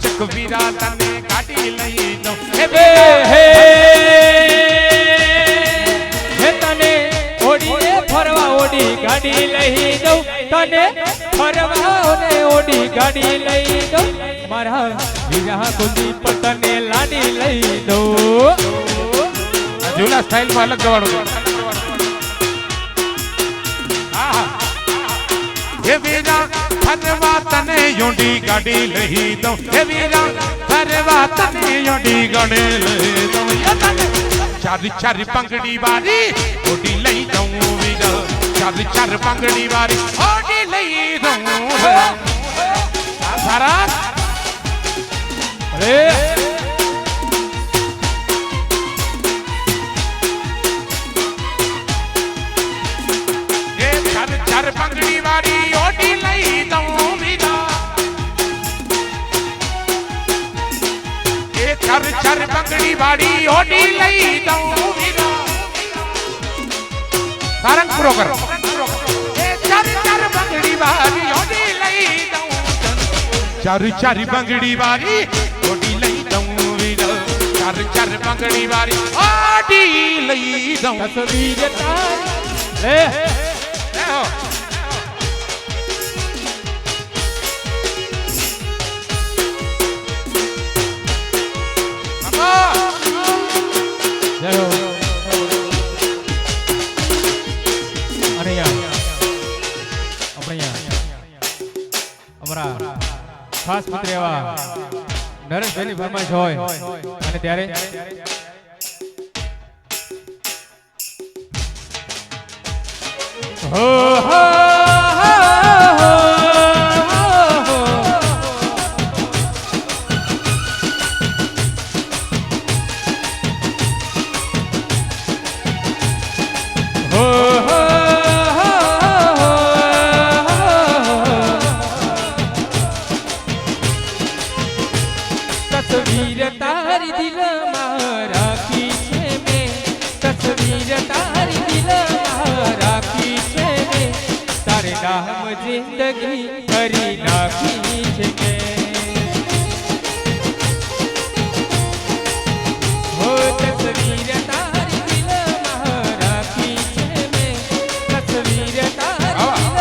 चकवीरा तने गाड़ी लई दो हे तने ओडी फरवा ओडी गाड़ी लई दो तने फरवा ओडी गाड़ी लई दो मारा वीरा कुलदीप तने लाडी लई दो झूला स्टाइल में अलग गवाड़ो हे वीरा फरवा तने योडी गाड़ी लई दो हे वीरा फरवा तने योडी गाड़ी लई दो ये तने चार चार पंगड़ी वाली ओडी लई दो वीरा चार चार पंगड़ी वाली ओडी लई दो सारा अरे ये चार चार पंगड़ी वाली ओडी लई दो वीरा ये चार चार पंगड़ी वाली ओडी लई दो वीरा सारंग पूरो करो ये चार चार पंगड़ी वाली ओडी लई दो चार चार पंगड़ी वाली ओडी लई दो वीरा चार चार पंगड़ी वाली ओडी लई दो तस्वीर तारी ले हो जय हो अरे यार अपने અમારા ખાસ મિત્ર એવા નરેશભાઈની ફરમાઈશ હોય અને ત્યારે હો હો तस्वीर तारी दिल राखी छे में तस्वीर तारी दिल राखी छे में तारे नाम जिंदगी भरी नाखी छे में हो तस्वीर तारी दिल राखी छे में तस्वीर तारी दिल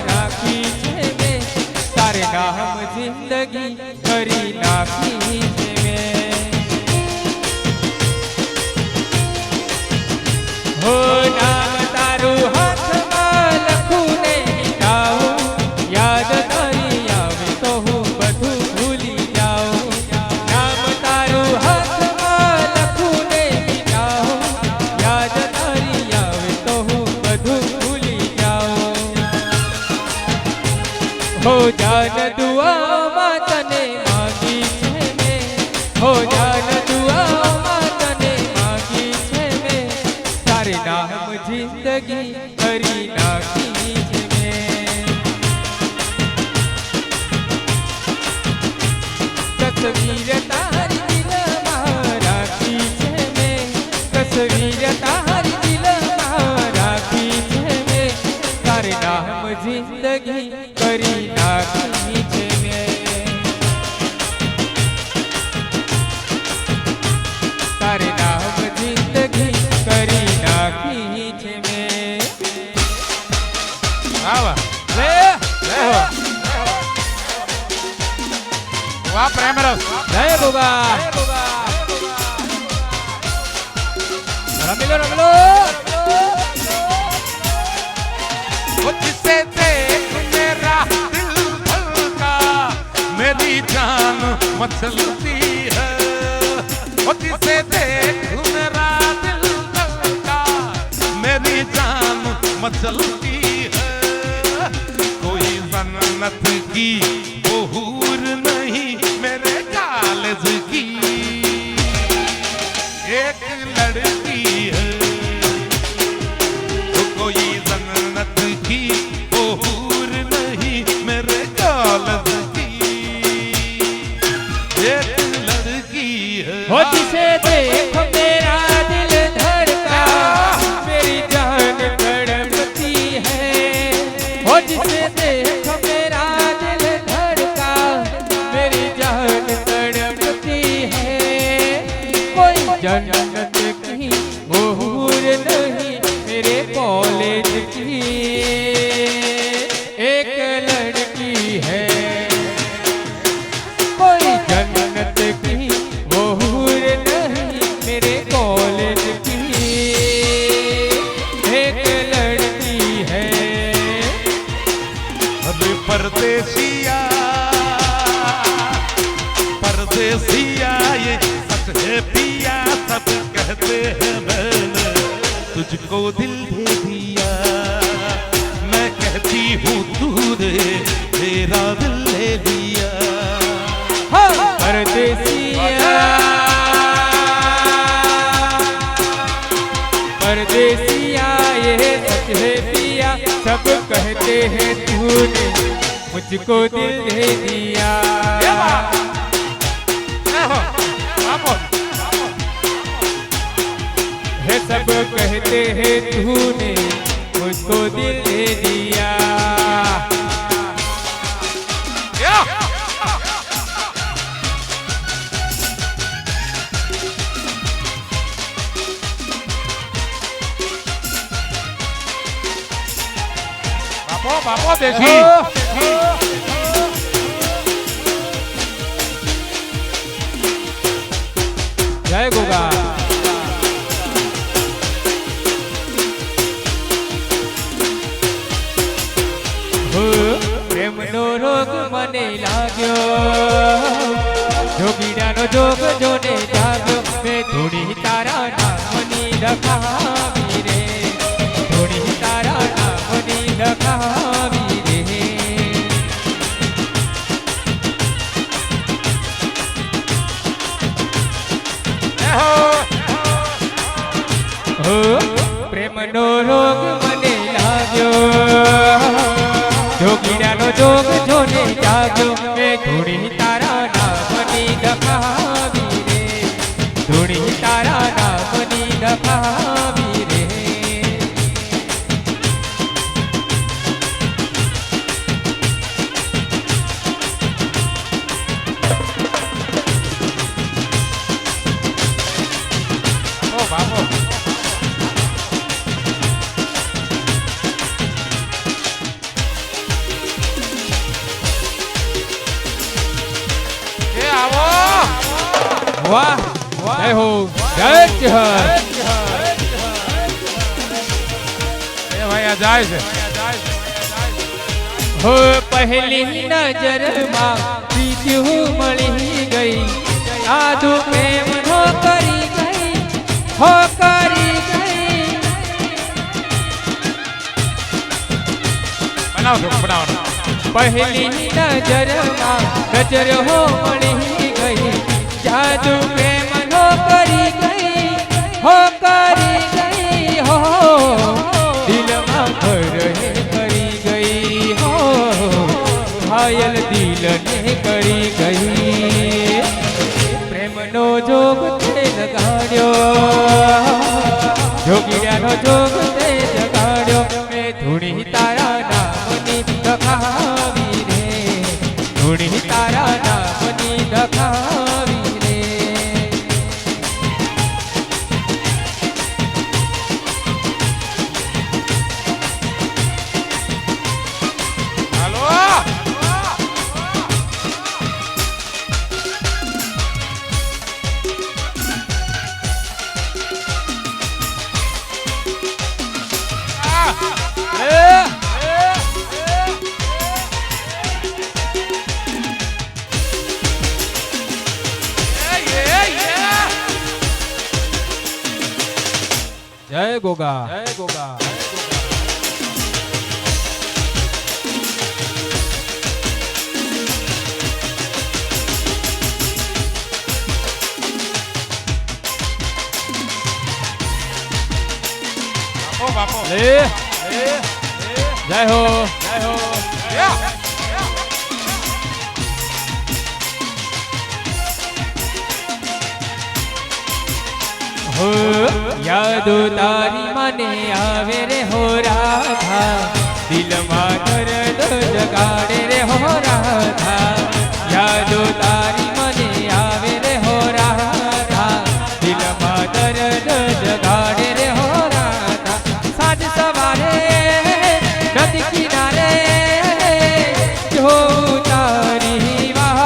राखी छे में तारे नाम जिंदगी भरी नाखी हो नाम तारू हाथ में लखूं ने मिटाऊं याद तारी आवे तो हूँ बधु भूली जाऊं नाम तारू हाथ में लखूं ने मिटाऊं याद तारी आवे तो हूँ बधु भूली जाऊं हो जान दुआ तने मांगी छे में हो जान दुआ तने मांगी छे में तारे नाम जिंदगी भरी नाखी छे में तस्वीर तारी दिल राखी छे में तस्वीर तारी दिल राखी छे में तारे नाम जिंदगी भरी नाखी छे में तारे नाम जिंदगी करी नाखी छे में वाह ले ले हो वाह प्रेम रस जय बोगा रमिलो वो जिसे देख मेरा दिल धड़का मेरी जान मचलती है वो जिसे देख मेरा दिल धड़का मेरी जान मचलती है कोई जन्नत की वो हूर नहीं मेरे कॉलेज की एक लड़की है तो कोई जन्नत की वो हूर नहीं मेरे कॉलेज की एक लड़की है हो जिसे देखो मेरा दिल धड़का मेरी जान तड़पती है हो जिसे देखो मेरा दिल धड़का मेरी जान मुझको दिल दे दिया, मैं कहती हूँ तू दे तेरा दिल ले लिया। परदेसिया परदेसिया ये सच है पिया, सब कहते हैं तूने मुझको दिल दे दिया। है सब कहते हैं तूने मुझको दिल दे दिया। बापो देसी जय गोगा। પ્રેમનો રોગ મને લાગ્યો, જોગીડાનો જોગ જોને જાગ્યો, મેં ધૂણી તારા નામની લખાવી રે, ધૂણી તારા નામની લખાવી રે। પ્રેમનો રોગ મને લાગ્યો, જોગીડાનો જોગ જોને જાગ્યો, મેં ધૂણી તારા નામની લખાવી રે, ધૂણી તારા નામની લખાવી રે। બાપો वाह जय हो जय जहर भैया जाए से हो पहली नजर में प्रीति मળી गई, आधु प्रेम हो करी गई, हो करी गई। बनाओ पहली नजर में नजर हो मળી गई, जादू प्रेम हो करी गई, हो करी गई, हो दिल में घर करी गई, हो घायल दिल ने करी गई। प्रेम नो जोग ते जगाड्यो, जोगीड्यानो जोग ते जगाड्यो, मैं धूणी तारा नामनी लखावी रे, धूणी तारा नामनी लखावी। जय गोगा जय गोगा। बापो ले जय हो जय हो। हो यादो तारी मने आवे रे हो राधा, दिल में दर्द जगाड़े रे हो राधा, यादो तारी मने आवे रे हो राधा, दिल में दर्द जगाड़े रे हो राधा। साँझ सवारे नदी किनारे जो तारी वाह,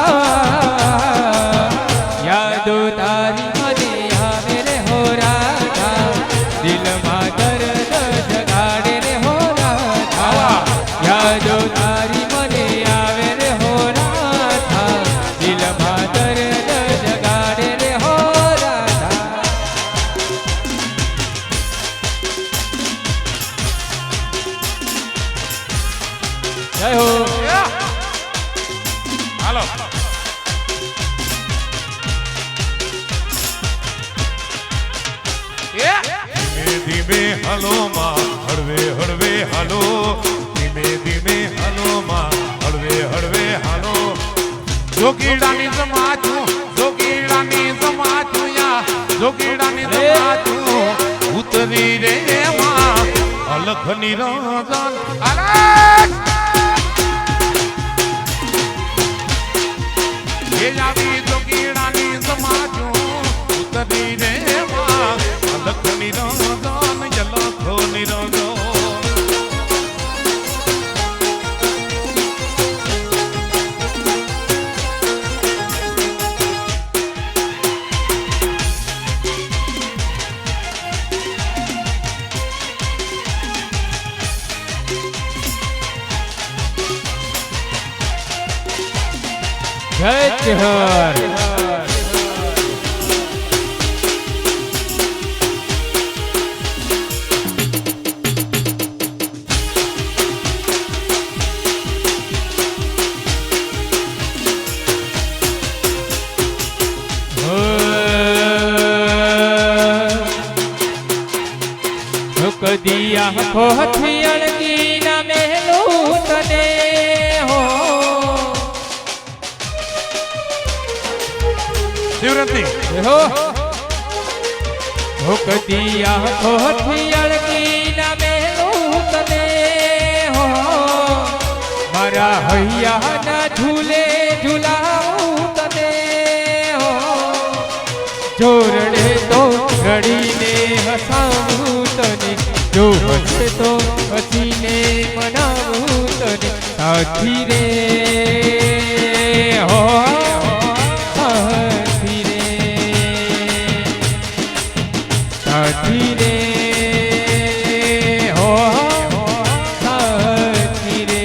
यादो तारी मने आवे रे हो राधा, दिल में दर्द जगाड़े रे हो राधा, यादो तारी मने आवे रे हो राधा, दिल में ધીમે હાલો માં હળવે હળવે હાલો ધીમે ધીમે હાલો માં હળવે હળવે હાલો જોગીડાની સમાજું જોગીડાની સમાજું યા જોગીડાની સમાજું ઉતરી રે માં અલખ નિરંજન અલખ એ આવી જોગીડાની સમાજું ઉતરી રે માં અલખ નિરંજન અલખ નિરંજન જય હર કદી આંખો હથિયાળની ના મહેલું તને હો શિવરંતી હો કદી આંખો હથિયાળની ના મહેલું તને હો મારા હૈયા ના ઝૂલે ઝૂલાવું તને હો જોરડે તો રડીને હસાવું તને જો હસે તો હસીને મનાવું તને સાથી રે હો સાથી રે સાથી રે હો સાથી રે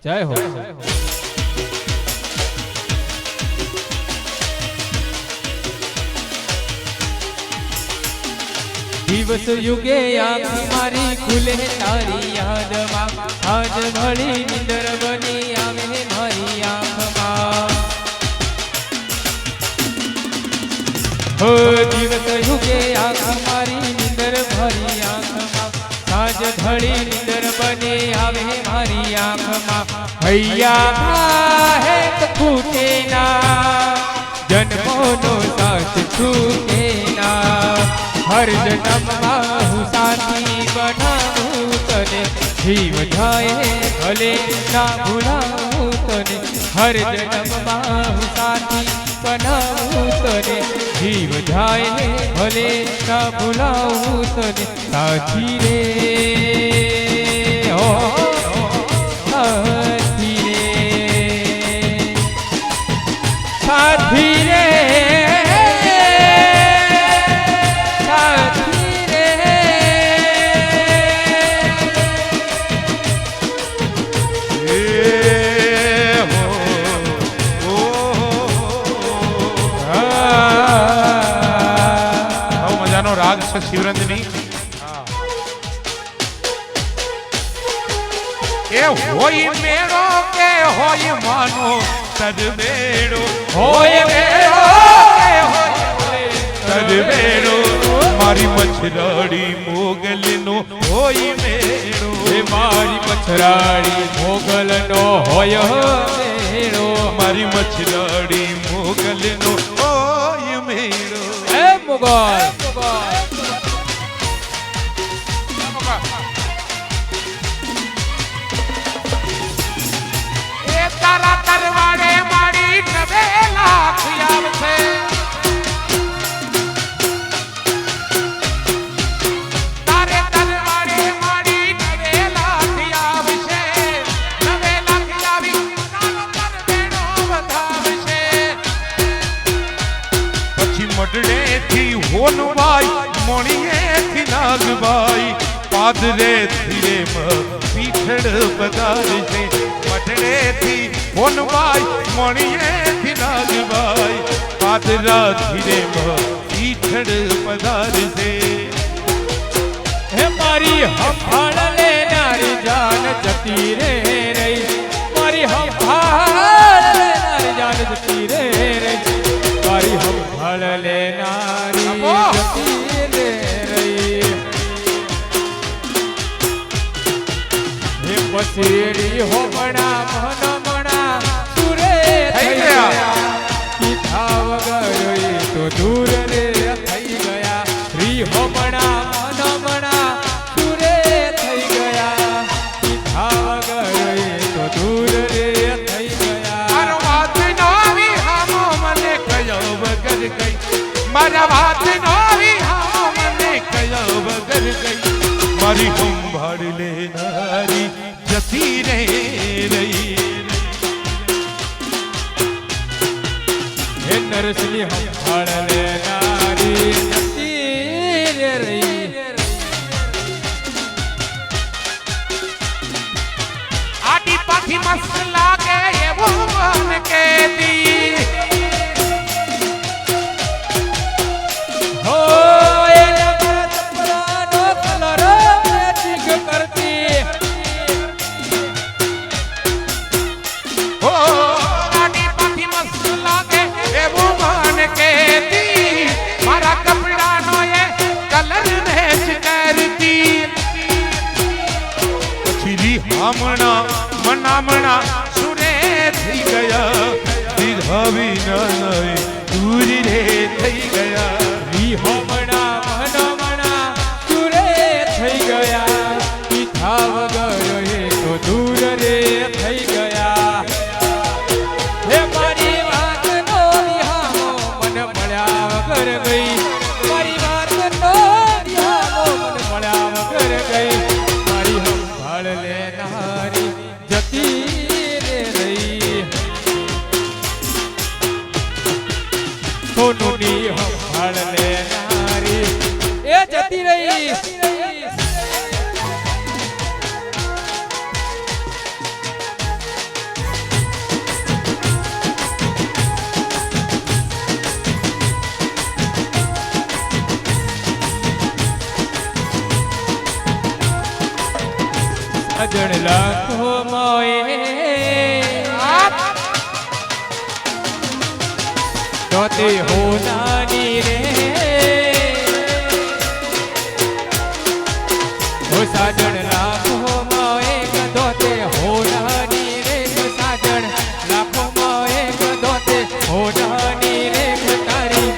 જય હો દિવસ યુગે આંખ મારી ખુલે તારી યાદમાં આજ ઘડી નિંદર બની આવે મારી આંખમાં હો દિવસ યુગે આંખ મારી નિંદર ભરી આંખમાં સાંજ ઘડી નિંદર બને આવે મારી આંખમાં હૈયા હે ખૂટે ના જન્મોનો સાથ છૂટે ના હર જન્મમાં હું સાથી બનાવું તને જીવ જાય ભલે ના ભૂલાવું તને હર જન્મમાં હું સાથી બનાવું તને જીવ જાય ભલે ના ભૂલાવું તને સાથી રે હો સાથી રે સાથી રે શિવરંજની એ હોય મેળો કે હોય માનો તરવેડો હોય મેળો કે હોય તરવેડો મારી મછરાડી મોગલનો હોય મેળો હે મારી મછરાડી મોગલનો હોય મેળો મારી મછરાડી મોગલનો હોય મેળો હે મોગલ એ તારા તરવાડે મારી 9 લાખ આવશે તારે તરવાડે મારી 9 લાખ આવશે 9 લાખ આવી તારો તરવેડો વધાવશે પછી મડડેથી હોનવાઈ મોણીએથી નાગભાઈ પાદરે ધીરે પીઠડ પધારશે મડડેથી હોનવાઈ મોણીએથી નાગભાઈ પાદરા ધીરે પીઠડ પધારશે હે મારી હંભાળ લેનારી જાન જતી રે રહી મારી હંભાળ લેનારી જાન જતી રે રહી મારી હંભાળ લેનારી જતી રે રહી હે પસીડી હોમણા મનમણા સુરે થઈ ગયા કીધા વગર એ તો દૂર રે થઈ ગયા શ્રી હોમણા મનમણા સુરે થઈ ગયા કીધા વગર એ તો દૂર રે થઈ ગયા મારો વાત નવી હામો મને કયો વગર ગઈ મારા વાત નવી હામો મને કયો વગર ગઈ મારી સંભાળ લેનારી જતી રે રહી હે નરસિંહ હંભાળ લેનારી જતી રે રહી આડી પાછી મસ્ત લાગે એવું મન કેતી હો એના ચપલાનો કલર મેચિંગ કરતી ઓ આડી પાછી મસ્ત લાગે એવું મન કેતી મારા કપડાનો એ કલર મેચ કરતી પછી હામણા મનામણા સુરે થઈ ગયા દીધાવી નઈ દૂર રે થઈ ગયા ઈ હોમણા મનમણા સુરે થઈ ગયા કીધા વગર એ તો દૂર રે થઈ ગયા હે મારી વાત નો વિહામો મન મળ્યા વગર ગઈ મારી વાત નો વિહામો મન મળ્યા વગર ગઈ મારી હંભાળ લેનારી જતી રે રહી સોનુની હંભાળ લેનારી એ જતી રહી અજણ લાખો મોએ જોતે હોનાની રે હો સાજણ લાખો મોએ ગદોતે હોનાની રે સાજણ લાખો મોએ ગદોતે હોનાની રે તારી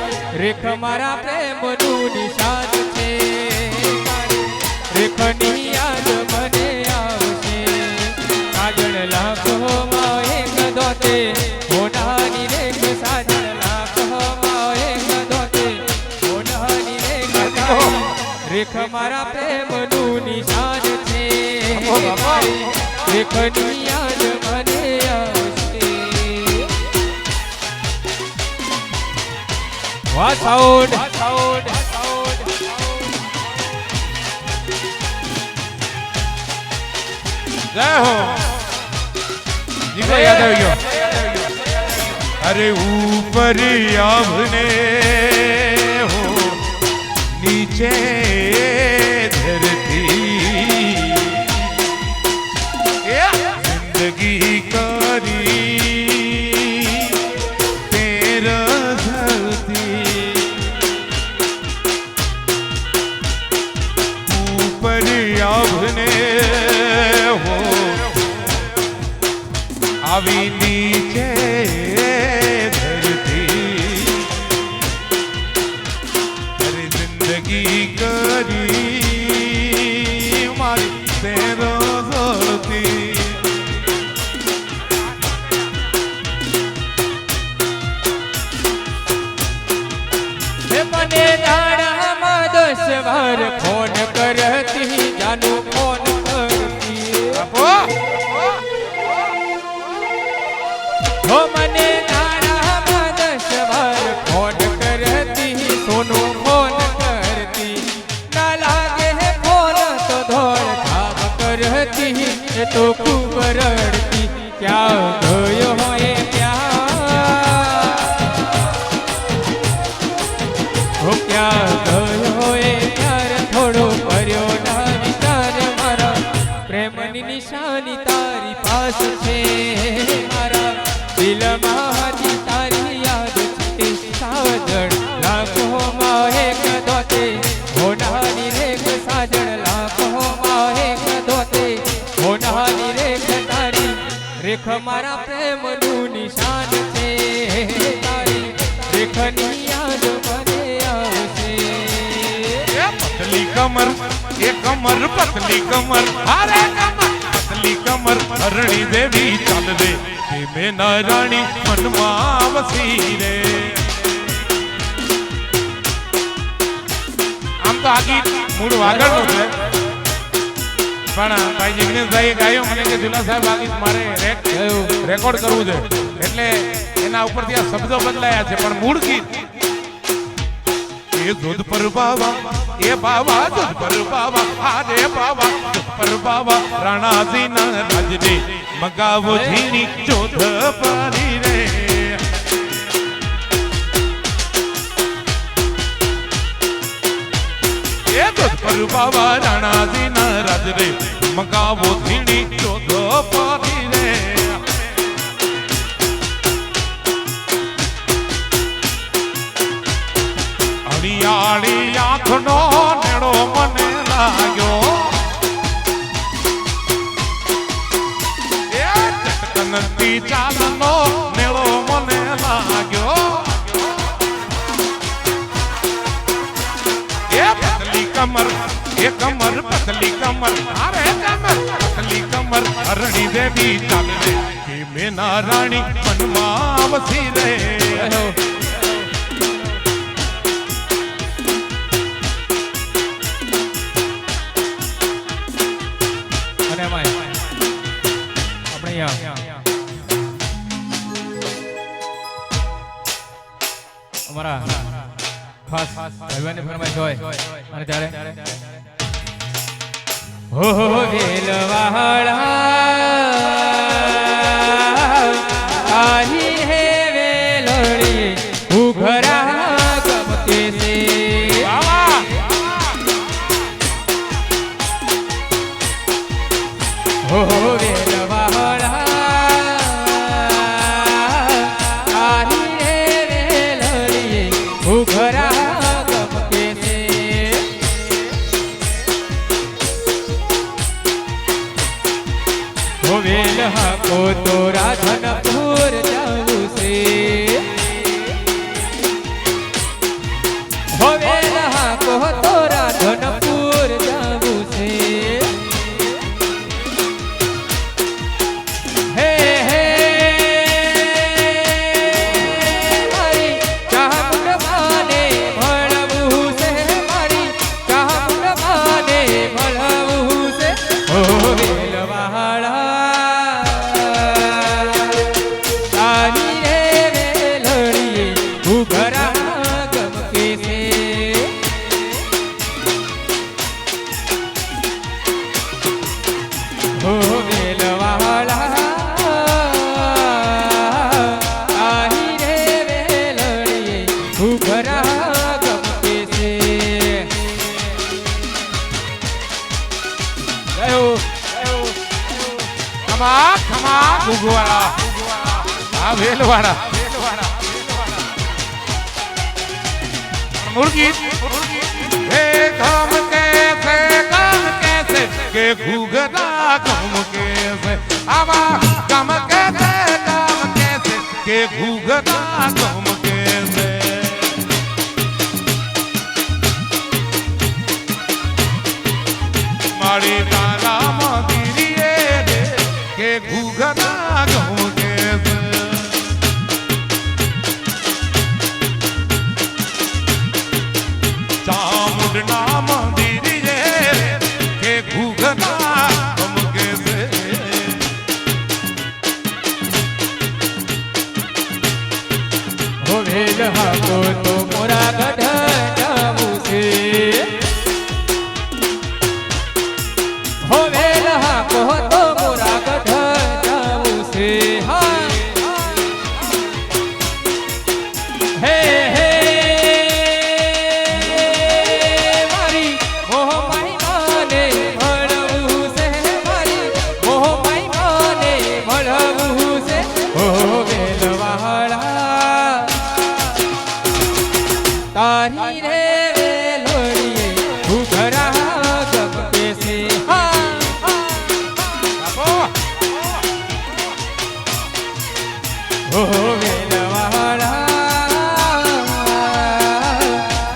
રેખ મારા પ્રેમનું નિશાન છે રેખની યાદ મને આવશે સાજણ લાખો મોએ ગદોતે હોનાની રેખ સાજણ લાખો મોએ ગદોતે હોનાની રેખ તારી રેખ મારા પ્રેમનું નિશાન છે રેખની યાદ મને આવશે વાહ સાઉન્ડ જય હો જીગો યાદ આવી ગયો અરે ઉપર આવને હો નીચે नीचे धरती जिंदगी करी तेरा धरती ऊपर आपने हो अभी नीचे धरती अरे जिंदगी करी मारी तेरा धरती મને દાડામાં 10 વાર ફોન કરતી જાનુ ફોન કરતી હો મને દાડામાં 10 વાર ફોન કરતી સોનુ ફોન કરતી ના લાગે ફોન તો ધોળ ધામ કરતી એ તો ખૂબ રડતી ક્યાં ગયો હોય ક્યાં ગયો એ ત્યારે થોડો કર્યો ના વિચાર મારા પ્રેમની નિશાની તારી પાસ છે મારા દિલમાં હજી તારી યાદ છે સાજણ લાખોમાં એક દોતે હોનાની રેખ સાજણ લાખોમાં એક દોતે હોનાની રેખ તારી રેખ મારા પ્રેમનું નિશાન છે તારી રેખની યાદ पतली कमर ये कमर पतली कमर अरे कमर पतली कमर हरणी देवी चल रे के में नारायणी मनमा वसी रे આમ તો આગી મૂળ વાગડનો છે પણ ભાઈ જિગ્નેશભાઈ ગાયો મને કે જુલા સાહેબ આગી મારે રેકોર્ડ કરવું છે એટલે એના ઉપરથી આ શબ્દો બદલાયા છે પણ મૂળ ગીત ये दूध पर बाबा ये बाबा दूध पर बाबा अरे बाबा दूध पर बाबा राणा जी ना राज रे मगावो झीनी चौथ पारी रे ये दूध पर बाबा राणा जी ना राज रे मगावो झीनी चौथ पारी रे હરિયાળી આંખનો નેડો મને લાગ્યો એ ચટકનતી ચાલનો નેડો મને લાગ્યો એ પતલી કમર એ કમર પતલી કમર અરે કમર પતલી કમર હરણી દેવી ચાલે રે કે મેના રાણી મનમાં વસી રે અમારા ખાસ ભાઈઓને ફરમાઈશ હોય અને ત્યારે હો વેલવાળા આહી હે વેલડી ઉઘરા ગમતે છે હો વેલવાળા ઘરા ગમકે છે વેલ હાકો તો રાધનપુર જાય આ વેલવાડા मुर्गी हे काम कैसे के घूघरा काम कैसे आवा काम कैसे के घूघरा काम कैसे मारी डाला मंदिरी रे के घूघरा काम कैसे चामुंडना मंदिर के घूघना तुम कैसे हो वेल हाको तो मोरा गढ़ जाऊ से हो वेल हाको तो मोरा गढ़ जाऊ से हाँ हे हे तारी रे लोड़िए घूघरा गम कैसे हो वेलवाड़ा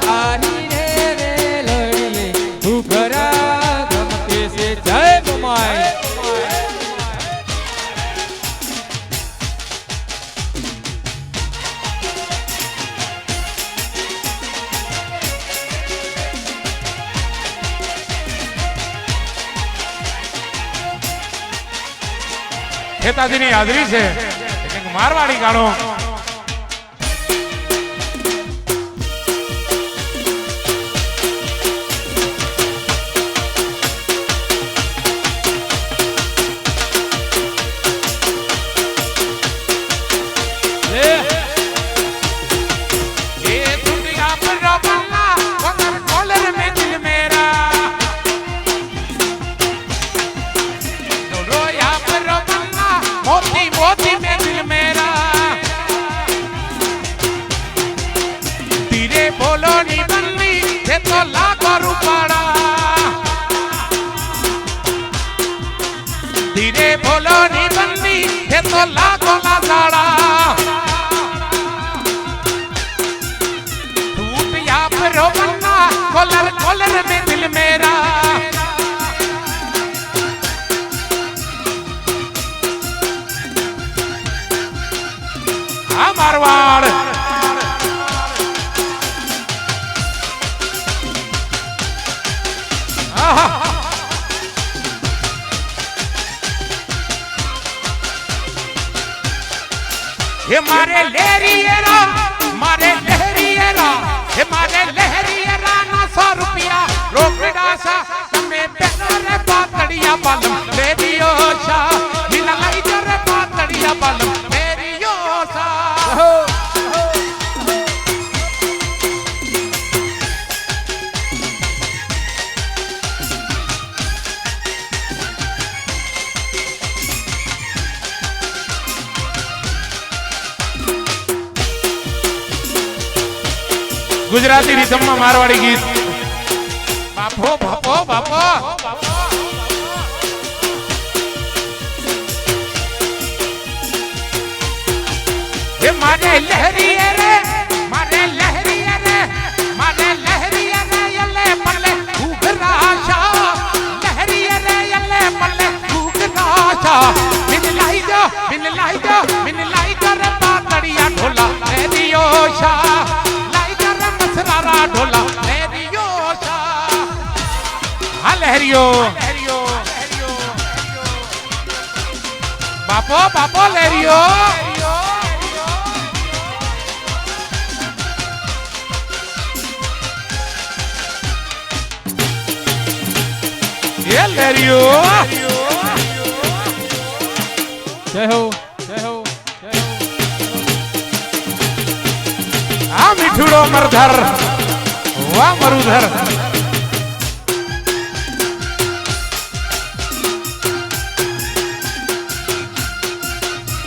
तारी रे लोड़िए घूघरा गम कैसे जय माय હેતાજીની હાજરી છે એક મારવાડી ગાણો धीरे बोलो नी बंदी ये तो लाखों लाड़ा टूट या फिर बन्ना कॉलर कॉलर में दिल मेरा मारवाड़ ये मारे लहरियरा ये मारे लहरियरा 900 रुपया रोकड़ा सा तुम्हें बेनरे पातड़िया बालम लेरियो सा मिला लाई जरे पातड़िया बालम लेरियो सा गुजराती रिदम में मारवाड़ी गीत बापो बापो बापो ये मारे लहरिये रे यले पल्ले घूघराशा लहरिये रे यले पल्ले घूघराशा मिन लाई जा रे पातड़िया ढोला लहरियो शा सारा ढोला लहरियो सा लहरियो बापो बापो लहरियो ये लहरियो जय हो आ मिठुड़ो मरधर वाह मरुधर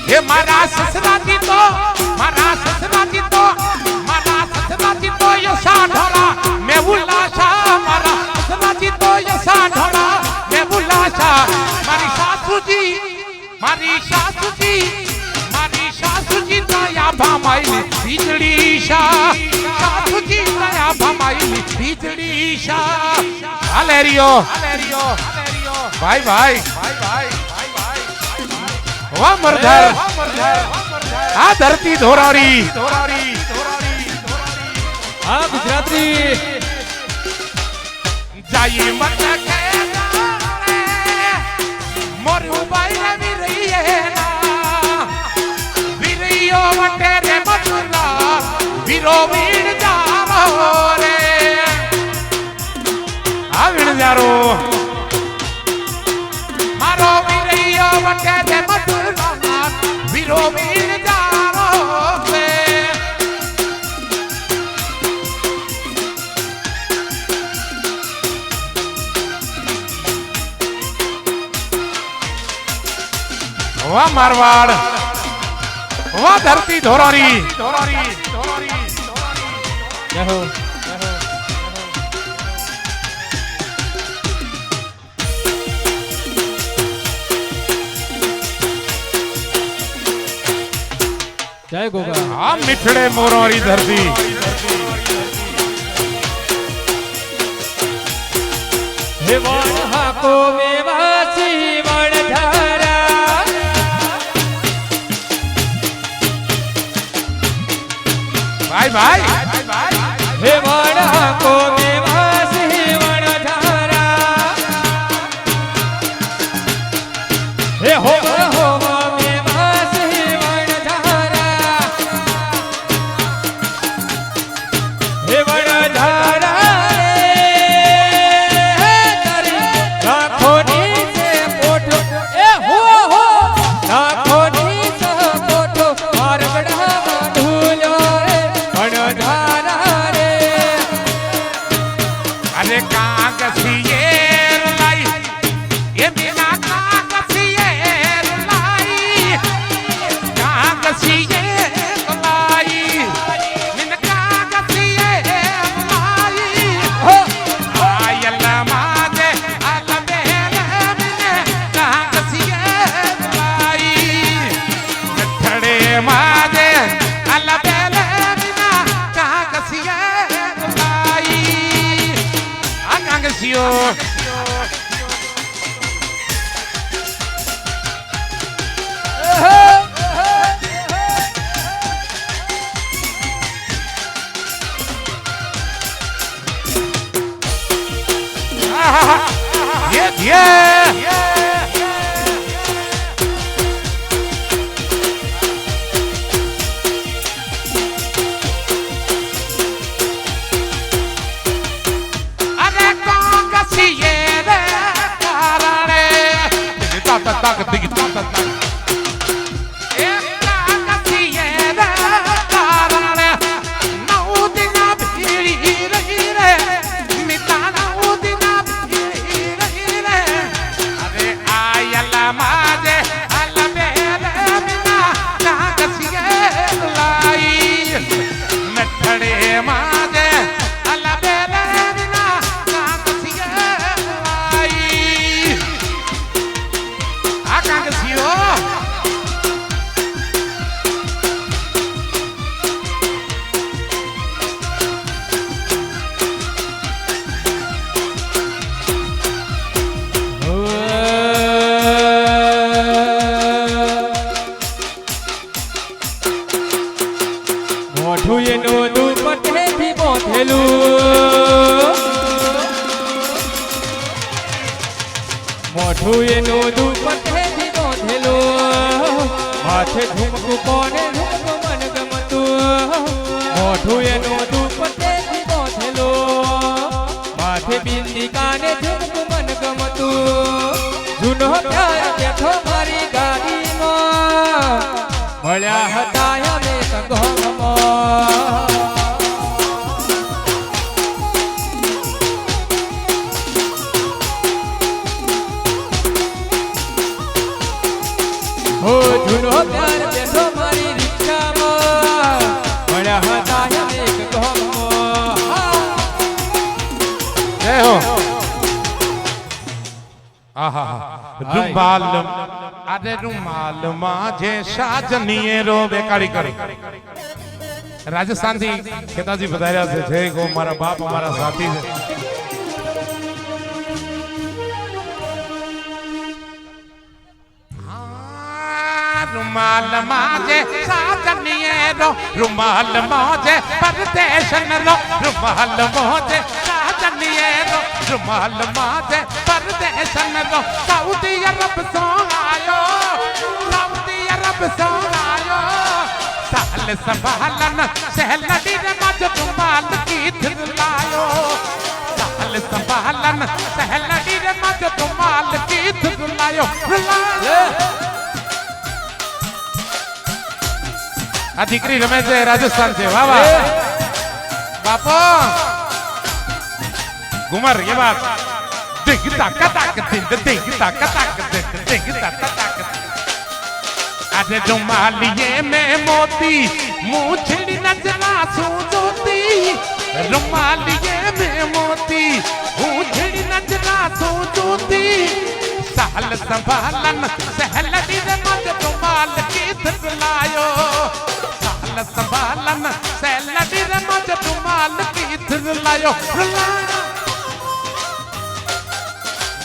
ये मारा ससरा की મારી સાસુજી દયા ભમાઈ વીજળી સાસુજી દયા ભમાઈ વીજળી હાલે રહ્યો ભાઈ વાહ મરધર આ ધરતી ધોરારી હા ગુજરાતી જાઈ મત કે મોરું બાઈ વિરઈએ ના વિરયો વટે રે મથુરા વિરો વીણ જાવો રે આ વીણ જારો મારો વિરયો વટે રે મથુરા વિરો વીણ જાવો રે વાહ મારવાડ વાહ ધરતી ધોરારી જય હો જય ગોગા આ મીઠડે મોરારી ધરતી હે વણ હાકો મેવાસી વણધારા ભાઈ હે વણ હાકો મેવાસી વણધારા હે હો મેવાસી વણધારા હે વણધારા અરે કાગસિયે લાઈ એ બિના કાગસિયે લાઈ મિન કાગસિયે લાઈ આયલા માદે અલબેલ મિન કાગસિયે લાઈ નઠડે માદે અલબેલ મિન કાગસિયે લાઈ આ કાગસિયો અરે કાગસિયે રે કારણે તક તક તક એ કાગસિયે રે કારણે નૌ દિના ભીડી રહી રે મિતા નૌ દિના ભીડી રહી રે અરે આયલા માજે અલબેલ મિના કાગસિયે લાઈ નઠડે માજે અલબેલ મિના કાગસિયે લાઈ આ કાગસિયો મોઢું એનું દુપટ્ટેથી બોધેલું મોઢું એનું દુપટ્ટેથી બોધેલું માથે ઝુમકું કોને ઝુમકું મન ગમતું મોઢું એનું દુપટ્ટેથી બોધેલું માથે બિંદી કાને ઝુમકું મન ગમતું જૂનો પ્યાર બેઠો મારી ગાડીમાં મળ્યા હતા અમે સંગમમાં હો જૂનો પ્યાર બેઠો મારી રિક્ષામાં મળ્યા હતા અમે સંગમમાં જય હો આહા રૂબાલમ આ अरे रुमाल माझे साजनीए रो बेकारी करे राजस्थान थी खेताजी बधाया से जय गो मारा बाप हमारा साथी है रुमाल माझे साजनीए रो रुमाल माझे परदेशन रो रुमाल माझे साजनीए रो रुमाल माझे परदेशन रो सऊदी अरब सो आयो सऊदी अरब सो आयो साल संभालन सहलड़ी रे मज रुमाल की थिर लायो साल संभालन सहलड़ी रे मज रुमाल की थिर लायो आ दीकरी रमे से राजस्थान से वाह वाह बापो घुमर ये बात दिख तक तक दिख तक तक दिख तक तक अरे रुमालिये में मोती मूछड़ी नजरा सूजोती रुमालिये में मोती मूछड़ी नजरा सूजोती साल संभालन सहलड़ी रे मज रुमाल की लायो संभालन सैलड़ी रे मज रुमाल की थिर लायो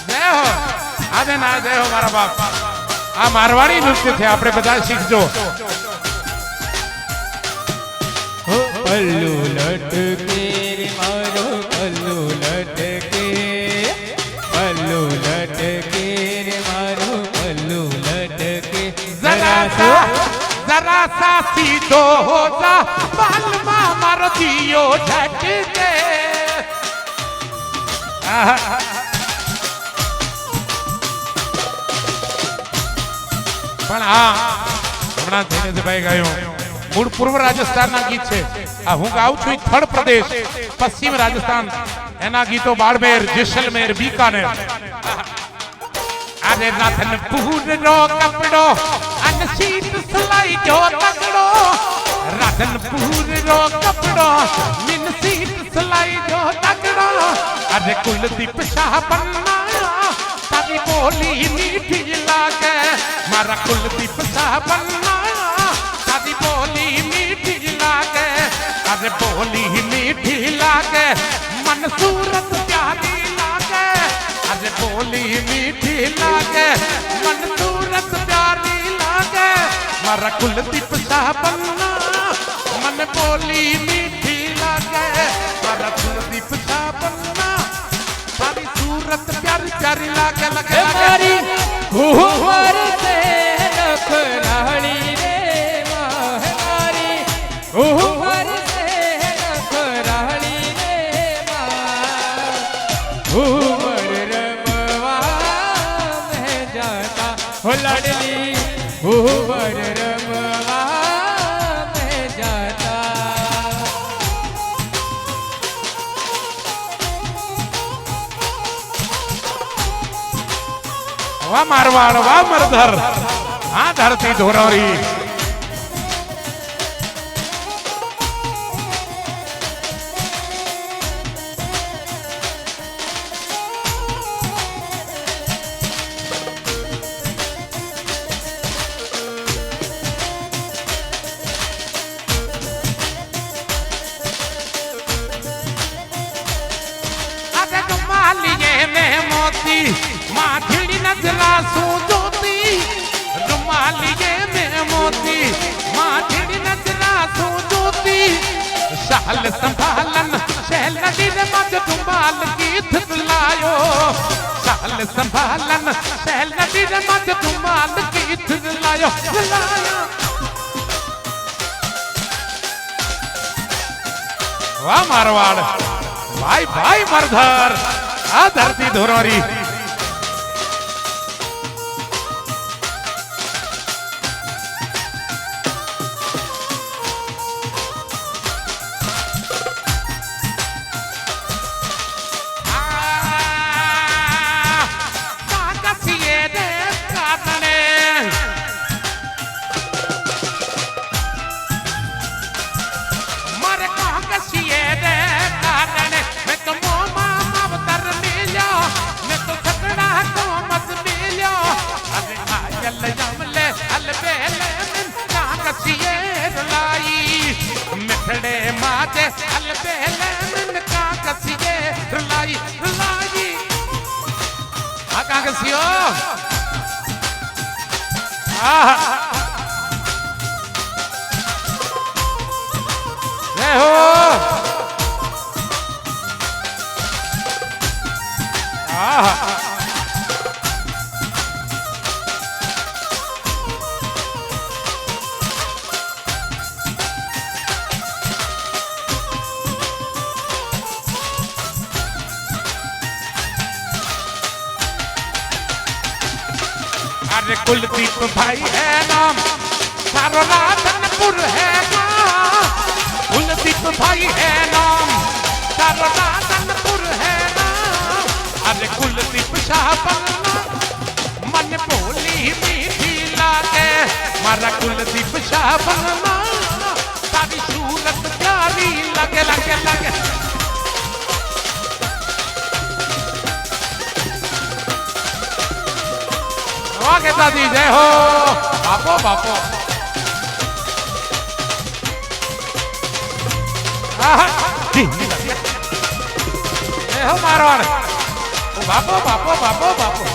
जय हो आजे ना जय हो मारा बाप आ मारवाड़ी नृत्य थे आपने बता सीखजो पल्लू लटके रे मारो पल्लू लटके पल्लू लटके रे मारो पल्लू लटके जरा सा सीधो हो जा बालमा मारो जियो झटके પણ આ હમણાં ધીરેશભાઈ ગાયો મૂળ પૂર્વ રાજસ્થાનના ગીત છે આ હું ગાઉં છું થર્ડ પ્રદેશ પશ્ચિમ રાજસ્થાન એના ગીતો બાડમેર જેસલમેર બીકાનેર अरे नाथन पूर रो कपड़ो अन सीट सलाई जो तगड़ो राधन पूर रो कपड़ो मिन सीट सलाई जो तगड़ो अरे कुलदीप शाह बनना तारी बोली मीठी लागे मारा कुलदीप शाह बनना तारी बोली मीठी लागे अरे बोली मीठी लागे मन सूरत प्यारी लागे अरे बोली मीठी लागे मन सूरत प्यारी लागे मारा कुलदीप शाह बनना मन बोली मीठी लागे मारा कुलदीप शाह बनना सारी सूरत प्यारी प्यारी लागे लगे मारी उमर से नखराली रे मारी उमर से नखराली रे उमर रमवा में जाता हो लड़ली उमर रमवा में जाता वाह मारवाड़ वाह मरधर हाँ धरती धोरौरी मोती माखिड़ी नजरा सूजोती रुमालिये में मोती माखिड़ी नजरा सूजोती साल संभालन शहलड़ी रे मज रुमाल की थिरलायो साल संभालन शहलड़ी रे मज रुमाल की थिरलायो वाह मारवाड़ भाई भाई मरधर आ धरती धोरौरी मैं तो रखड़े माजे अलबेले मन का कसिए रुलाई रुलाई हाँ कहाँ कसियो जय हो अरे कुलदीप भाई है नाम सारो राधनपुर है नाम कुलदीप भाई है नाम सारो राधनपुर है नाम अरे कुलदीप शाह बन्ना मन बोली मीठी लागे मारा कुलदीप शाह बन्ना तारी सूरत प्यारी लगे लगे लगे वागे दादी जय हो बापो बापो जय हो मारवाड़ बापो बापो बापो बापो